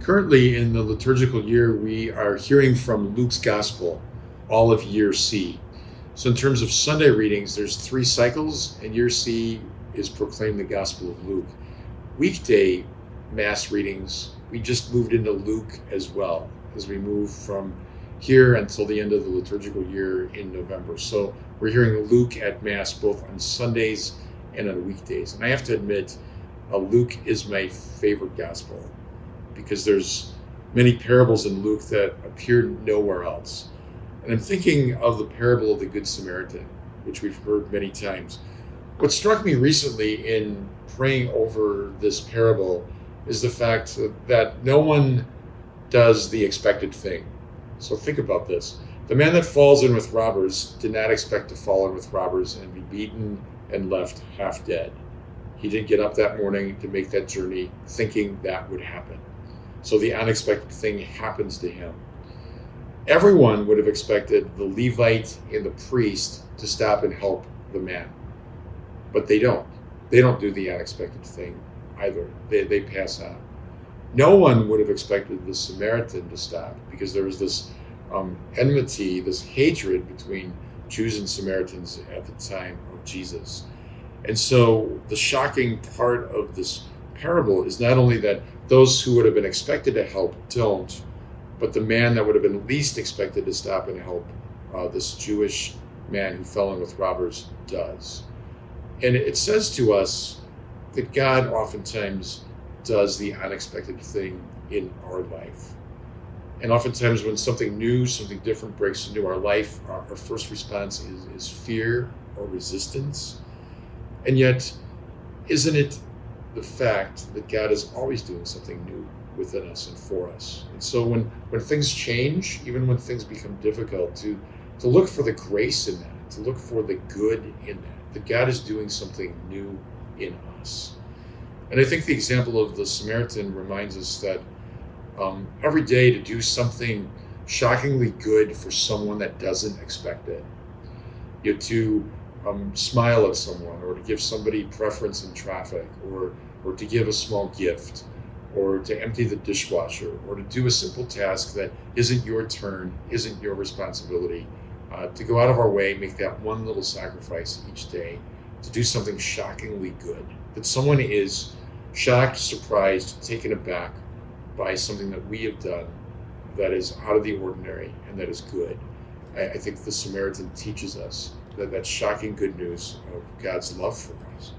Currently, in the liturgical year, we are hearing from Luke's Gospel, all of year C. So, in terms of Sunday readings, there's 3 cycles, and year C is proclaim the Gospel of Luke. Weekday Mass readings, we just moved into Luke as well, as we move from here until the end of the liturgical year in November. So, we're hearing Luke at Mass both on Sundays and on weekdays. And I have to admit, Luke is my favorite Gospel, because there's many parables in Luke that appear nowhere else. And I'm thinking of the parable of the Good Samaritan, which we've heard many times. What struck me recently in praying over this parable is the fact that no one does the expected thing. So think about this. The man that falls in with robbers did not expect to fall in with robbers and be beaten and left half dead. He didn't get up that morning to make that journey thinking that would happen. So the unexpected thing happens to him. Everyone would have expected the Levite and the priest to stop and help the man. But they don't. They don't do the unexpected thing either. They pass on. No one would have expected the Samaritan to stop, because there was this enmity, this hatred between Jews and Samaritans at the time of Jesus. And so the shocking part of this parable is not only that those who would have been expected to help don't, but the man that would have been least expected to stop and help, this Jewish man who fell in with robbers, does. And it says to us that God oftentimes does the unexpected thing in our life. And oftentimes when something new, something different breaks into our life, our first response is fear or resistance. And yet, isn't it the fact that God is always doing something new within us and for us? And so when things change, even when things become difficult, to look for the grace in that, to look for the good in that God is doing something new in us. And I think the example of the Samaritan reminds us that every day to do something shockingly good for someone that doesn't expect it, to smile at someone, or to give somebody preference in traffic, or to give a small gift, or to empty the dishwasher, or to do a simple task that isn't your turn, isn't your responsibility, to go out of our way, make that one little sacrifice each day, to do something shockingly good, that someone is shocked, surprised, taken aback by something that we have done that is out of the ordinary and that is good. I think the Samaritan teaches us that shocking good news of God's love for us.